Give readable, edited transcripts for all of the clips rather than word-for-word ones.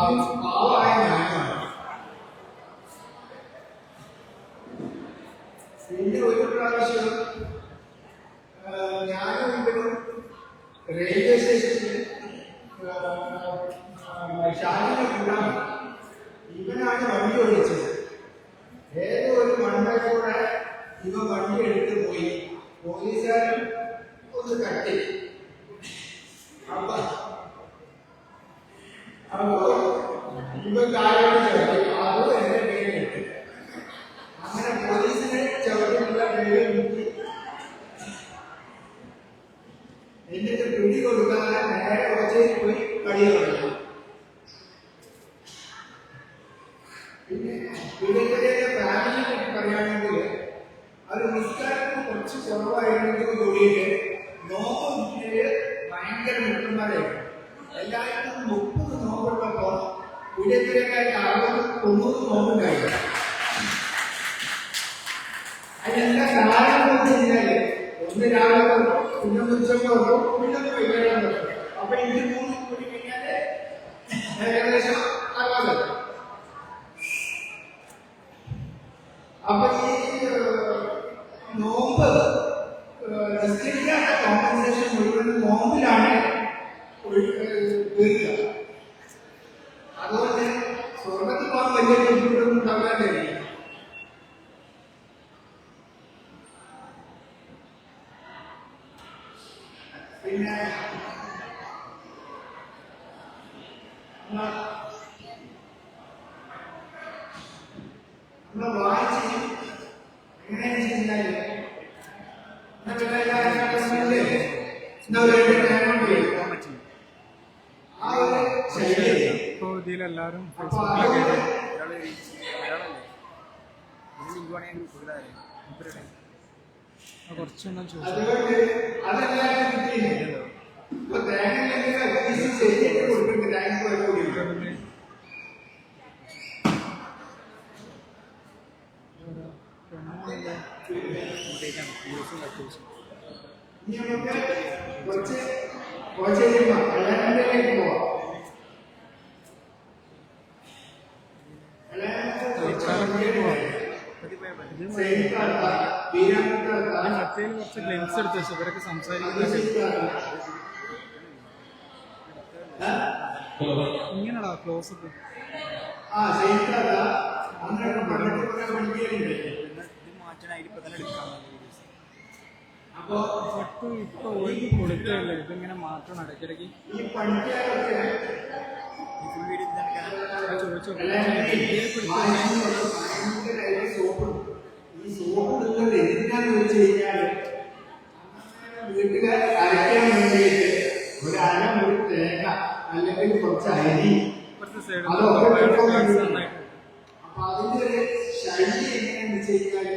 പാവമായ ന്യായമാണ്. പിന്നെ ഒരു പ്രാവശ്യം ഞാനും ഇവരും റെയിൽവേ സ്റ്റേഷനിൽ ഷാജിനെ കൂടാൻ ഇവനാണ് വണ്ടി ഓടിച്ചത്. ഏതോ ഒരു മണ്ടക്കൂടെ ഇവ വണ്ടി എടുത്ത് പോയി. പോലീസുകാരൻ ഒന്ന് കട്ടി. അപ്പൊ ഇവ കാര്യം അത് എന്റെ പേരിട്ട് അങ്ങനെ പോലീസിനെ ചവിട്ടിയുള്ള പേര് മുക്കി. എന്നിട്ട് പിടി കൊടുക്കാതെ നേരെ കുറച്ചേരി പോയി കളി തുടങ്ങി. പിന്നെ ഇവരുടെ ഫാമിലിയെ പറയുകയാണെങ്കിൽ അത് നിസ്കാരത്തിന് കുറച്ച് കുറവായിരുന്നെങ്കിൽ കൂടിയിട്ട് നോമ്പില് ഭയങ്കര മുട്ടന്മാരായിരുന്നു. എല്ലാവർക്കും 30 നോമ്പുള്ളപ്പോൾ ഇടയ്ക്കിടയ്ക്കായിട്ട് 60-90 നോമ്പുണ്ടായിരുന്നു. അതിനെല്ലാം കാരണം എന്ന് വെച്ച് കഴിഞ്ഞാല് ഒന്ന് രാവിലെ വന്നു, പിന്നെ ഉച്ചക്ക് വന്നു, പിന്നെ വൈകുന്നേരം വന്നു. അപ്പൊ ഇത് 3 കൂടി കഴിഞ്ഞാല് ഏകദേശം 60. അപ്പൊ ഈ നോമ്പ് നിസ്കരിക്കാത്ത കോമ്പൻസേഷൻ മുഴുവൻ നോമ്പിലാണ് തീർക്കുക. അതുകൊണ്ട് സ്വർഗത്തിൽ പോകാൻ വലിയ ബുദ്ധിമുട്ടൊന്നും ഉണ്ടാകാൻ കഴിയില്ല. പിന്നെ നമ്മളെ വായിച്ച് എങ്ങനെയാണെന്ന് വെച്ചാൽ ഇതിലെല്ലാരും കുറച്ചൊന്നും കുറച്ച് ഗ്ലിംസ് എടുത്ത് വെച്ചു. ഇവരൊക്കെ സംസാരിക്കുന്നത് ഇങ്ങനെടാ ക്ലോസപ്പ്. ഇപ്പൊ ഒഴുകി കൊടുക്കല്ലേ, ഇതിങ്ങനെ മാറ്റണം ഇടയ്ക്കിടയ്ക്ക്. ചോദിച്ചോ ഈ സോപ്പ് എടുക്കുന്നത് എന്തിനാന്ന് വെച്ച് കഴിഞ്ഞാല് വീട്ടില് അരയ്ക്കാൻ വേണ്ടിയിട്ട് ഒരു അരമുറി തേങ്ങ അല്ലെങ്കിൽ കുറച്ച് അരി അതൊക്കെ അപ്പൊ അതിന്റെ ഒരു ശൈലി എങ്ങനെയാന്ന് വെച്ച് കഴിഞ്ഞാല്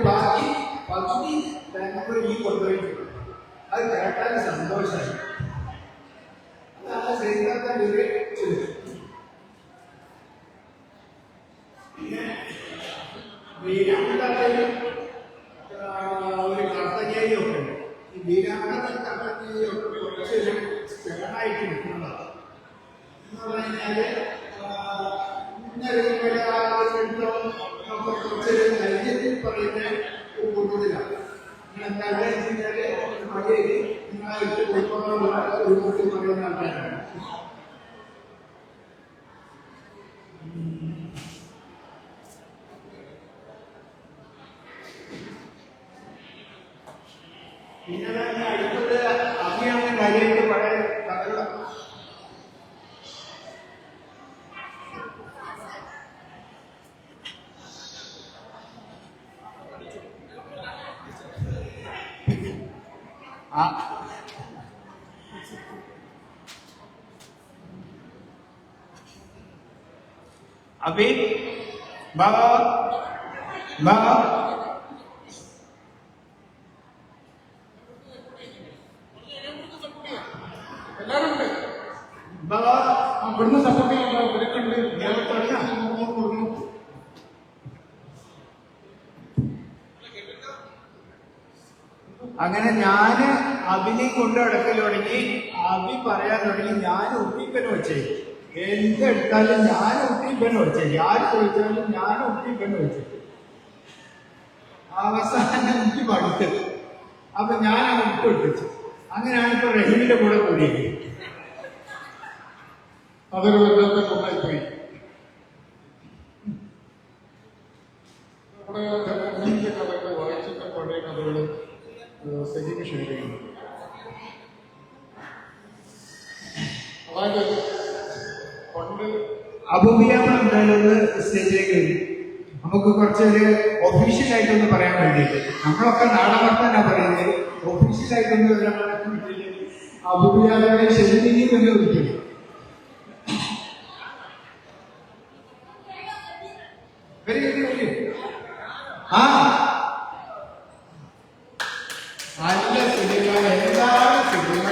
ബാക്കി പകുതി ഈ കൊണ്ടുപോയിട്ടുണ്ട്. അത് കേട്ടാൽ സന്തോഷമായി. അതാണ് ശരീരത്തെ പിന്നെ ബീരാമണ്ടായാലും ഒരു കർത്തകേരിയൊക്കെ ഉണ്ട്. ഈ ബീരാമണ്ട കർത്തകേരിയൊക്കെ കുറച്ച് സ്പെയറായിട്ട് നിൽക്കുന്നതാണ്. എന്ന് പറഞ്ഞു കഴിഞ്ഞാല് കുറച്ച് ധൈര്യത്തിൽ പറയുന്ന ഒരു കൂട്ടത്തിലാണ്. എന്താ വെച്ച് കഴിഞ്ഞാല് മഴയിൽ നിങ്ങളായിട്ട് ഉൾക്കൊള്ളാനുള്ള ഒരു കൂട്ടി പറയുന്ന ആൾക്കാരാണ്. പിന്നെ അടുത്തത് അഭിയാണ് കാര്യമായിട്ട് പഴയ കഥകളാണ്. अभी बाबा बाबा അങ്ങനെ ഞാന് അഭിനെ കൊണ്ട് നടക്കൽ തുടങ്ങി. അഭി പറയാൻ തുടങ്ങി ഞാൻ ഉട്ടിപ്പനെ വെച്ചേ, എന്തെടുത്താലും ഞാൻ ഉട്ടിപ്പനെ വെച്ചേ, ആര് ചോദിച്ചാലും ഞാൻ ഉട്ടിപ്പനെ വെച്ചേ. അവസാനം എനിക്ക് മടുത്ത്. അപ്പൊ ഞാൻ ആ ഉപ്പിട്ടിച്ചു. അങ്ങനെയാണ് ഇപ്പൊ റഹീമിന്റെ കൂടെ കൂടിയത്. അതൊരു വല്ലാത്ത കൊണ്ടായിപ്പോയി. നമ്മുടെ കഥകൾ വായിച്ചിട്ട് പഴയ കഥകൾ സജീവ് ഷെയർ ചെയ്യുന്നു. അതായത് പണ്ട് അബൂബിയാമ എന്തായാലും സ്റ്റേജിലേക്ക് വരും. നമുക്ക് കുറച്ചൊരു ഒഫീഷ്യലായിട്ടൊന്ന് പറയാൻ വേണ്ടിയിട്ട്, നമ്മളൊക്കെ നാടകർത്താനാ പറയുന്നത്, ഒഫീഷ്യലായിട്ടൊന്ന് വരാൻ വേണ്ടിയിട്ട് അബൂബിയാമയുടെ ശരീരം എന്ന് വിളിക്കുന്നു. ആ നല്ല സിനിമ, എന്താണ് സിനിമ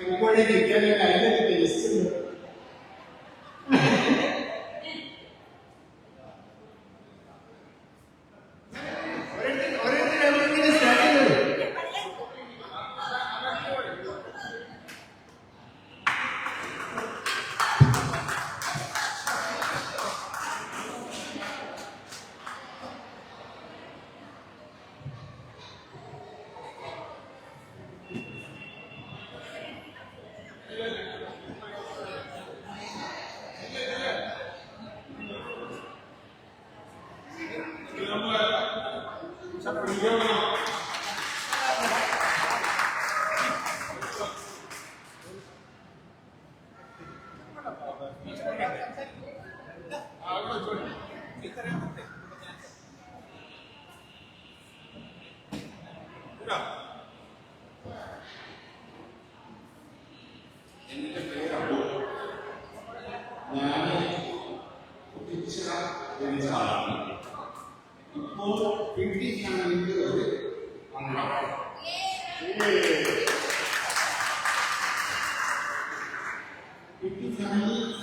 ഇപ്പോഴേ കിട്ടിയാലും അതിന്റെ ടേസ്റ്റ് ഉണ്ട്.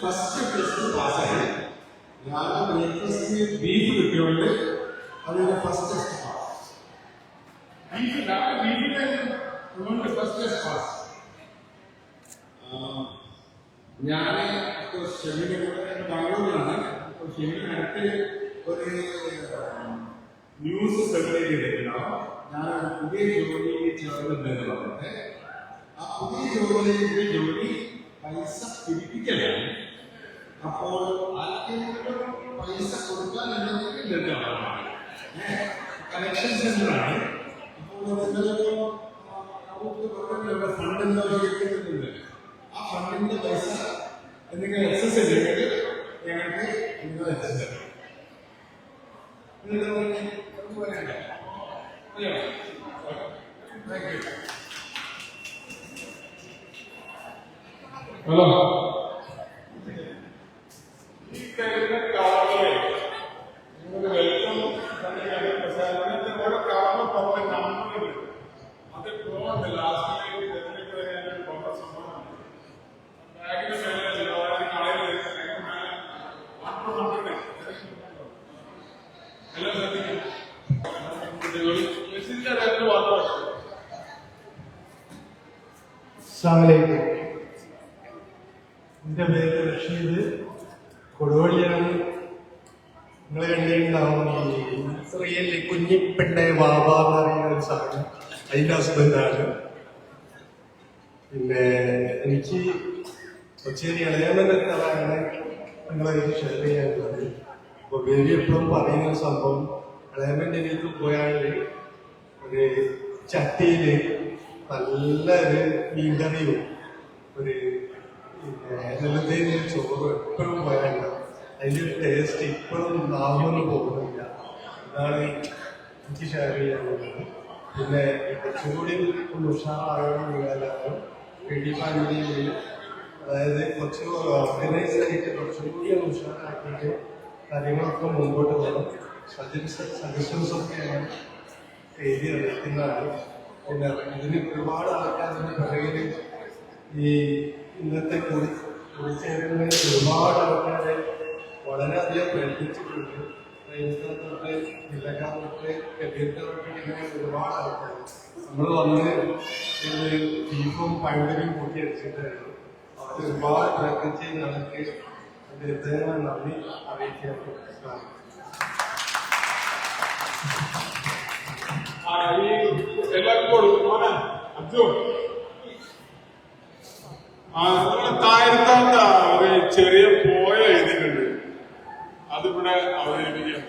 ഫസ്റ്റ് ടെസ്റ്റ് പാസ്സായി. ഞാൻ ബ്രേക്ക്ഫാസ്റ്റ് ബീഫ് കിട്ടിയോണ്ട് അതിന്റെ first test pass. First test pass. ഞാൻ ഷെമിയുടെ കൂടെ ബാംഗ്ലൂരിലാണ്. അപ്പോൾ ഷെമിനടുത്ത് ഒരു ന്യൂസ് സെപ്പറേറ്റ് ചെയ്തിട്ടുണ്ടാവും. ഞാൻ പുതിയ ജോലിയിൽ ചേർന്നിട്ടുണ്ടെന്ന് പറഞ്ഞിട്ട് ആ പുതിയ ജോലി പൈസ പിടിപ്പിക്കലാണ്. അപ്പോൾ ആർക്കെങ്കിലും പൈസ കൊടുക്കാൻ കളക്ഷൻ സെന്ററാണ്. അപ്പോൾ ഫണ്ട് എന്താ ഉപയോഗിക്കുന്നുണ്ട്. ആ ഫണ്ടിന്റെ പൈസ എന്തെങ്കിലും എക്സസൈസ് ചെയ്തിട്ട് ഞങ്ങൾക്ക് നിങ്ങൾ എത്തിച്ചു തരാം. ഹലോ, ഈ കഴിഞ്ഞ കാർഡിലെ നിങ്ങൾ വെൽക്കം ഓരോ കാർഡ് പല നമ്പറുണ്ട്. അത് പോകുന്നുണ്ട്. ലാസ്റ്റിലേക്ക് തെരഞ്ഞെടുപ്പ് പല സംഭവമാണ്. ബാഗിന് മേലെ കളയിൽ എല്ലാം ശ്രദ്ധിക്കും. മെസ്സിന്റെ രണ്ട് വാർത്ത. അസ്സലാമു എൻ്റെ പേര് റഷീദ്, കൊടുവള്ളിയാണ്. നിങ്ങൾ കണ്ടിട്ടുണ്ടാവും ഈ റിയലി കുഞ്ഞിപ്പെണ്ണെ വാബ എന്ന് പറയുന്ന ഒരു സാധനം, അതിൻ്റെ ഹസ്ബൻഡാണ്. പിന്നെ എനിക്ക് കൊച്ചേരി ഇളയമനത്താണ് നിങ്ങളായിട്ട് ഷെയർ ചെയ്യാനുള്ളത്. അപ്പോൾ ബേബി എപ്പോഴും പറയുന്ന ഒരു സംഭവം, ഇളയമൻ്റെ വീട്ടിൽ പോയാൽ ഒരു ചട്ടിയിൽ നല്ലൊരു മീൻകറിയും ഒരു വെള്ളത്തേന് ചോറ് എപ്പോഴും പോയാൽ അതിൻ്റെ ഒരു ടേസ്റ്റ് ഇപ്പോഴും നാമൊന്നും പോകുന്നില്ല. ഇതാണ് എനിക്ക് ഷെയർ ചെയ്യാനുള്ളത്. പിന്നെ കുറച്ചുകൂടി ഒന്ന് ഉഷാറാകണമെന്നാലും വെടി ഫാമിലിയിൽ, അതായത് കുറച്ച് ഓർഗനൈസ്ഡ് ആയിട്ട് കുറച്ചുകൂടി ഒന്ന് ഉഷാറാക്കിയിട്ട് കാര്യങ്ങളൊക്കെ മുമ്പോട്ട് പോകണം. സജഷൻസൊക്കെ ഞാൻ എഴുതി അറിയിക്കുന്നതാണ്. പിന്നെ ഇതിന് ഒരുപാട് ആൾക്കാരുടെ പിറകിൽ ഈ ഇന്നത്തെ കുറിച്ചേരുന്ന ഒരുപാട് ആൾക്കാരെ വളരെയധികം പ്രയത്നിച്ചിട്ടുണ്ട്. ഒരുപാട് ആൾക്കാർ നമ്മൾ വന്ന് ഇത് ബീഫും പഴങ്കറിയും കൂട്ടി അടിച്ചിട്ടായിരുന്നു. അത് ഒരുപാട് പ്രയത്നിച്ച് ഞങ്ങൾക്ക് അദ്ദേഹത്തിന് നന്ദി അറിയിക്കാൻ എല്ലാവർക്കും കൊടുക്കും മോനെ അബ്ദു. നമ്മളെ താഴത്താത്ത ഒരു ചെറിയ പോയ എഴുതിയിട്ടുണ്ട്, അതിവിടെ അവതരിപ്പിക്കാം.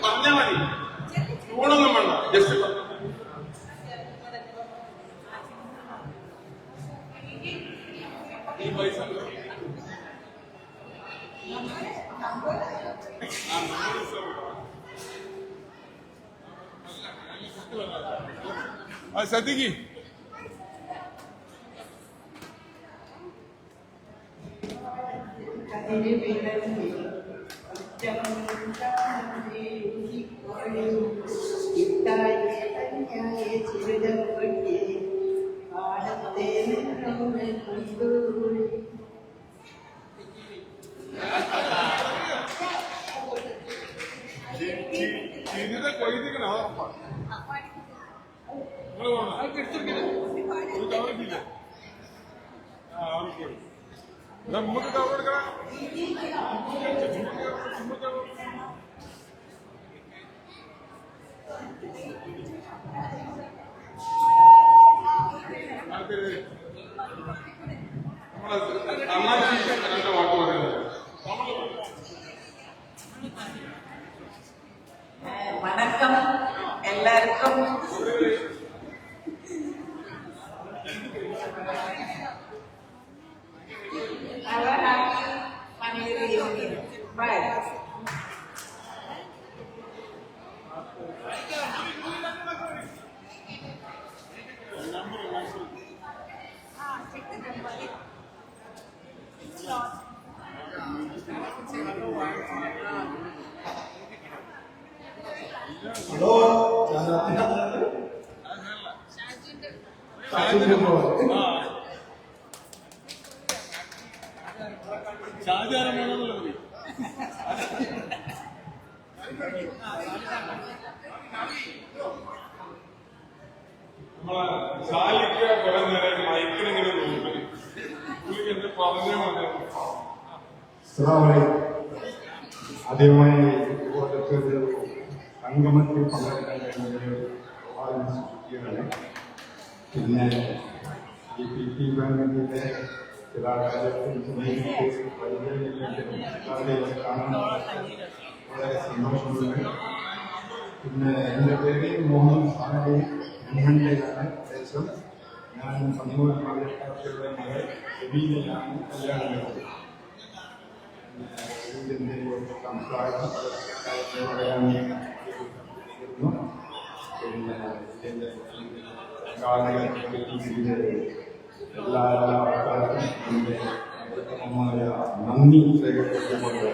പറഞ്ഞാ മതി, ഊണൊന്നും വേണ്ട, ജസ്റ്റ് ഈ പൈസ ശ്രദ്ധിക്ക്. ഇതിനെ കൊയ്തിക്കണോ നമുക്ക് കവർ എടുക്കണം. നമ്മളെ വാക്ക് പറയുന്നത് വണക്കം എല്ലാവർക്കും. ഹലോ നമ്മളെ ഷാലിക്ക കുറെ നേരം മയക്കിനെങ്കിലും നോക്കി പുള്ളിക്ക് എന്ത് പറഞ്ഞാൽ മതി. ആദ്യമായി ഇതുപോലത്തെ ഒരു സംഗമത്തിൽ പങ്കെടുക്കാൻ കഴിഞ്ഞത് വളരെ സൂചിക്കുകയാണ്. പിന്നെ ഈ PT ബാങ്കിന്റെ ചില കാര്യത്തിൽ നേരിട്ട് കാണാൻ വളരെ സന്തോഷമുണ്ട്. പിന്നെ എൻ്റെ പേര് മുഹമ്മദ് സാനലി മുഹമ്മദിലാണ്. ദേശം ഞാൻ കണ്ണൂർ പാലക്കാട്ടുള്ള മകൾ എബീലയാണ് കല്യാണം കഴിച്ചത്. ഇതിൻ്റെ സംസ്കാരം പറയാൻ പിന്നെ ഇതിൻ്റെ എല്ലാ ആൾക്കാർക്കും എൻ്റെ നന്ദി രേഖപ്പെടുത്തിക്കൊണ്ട്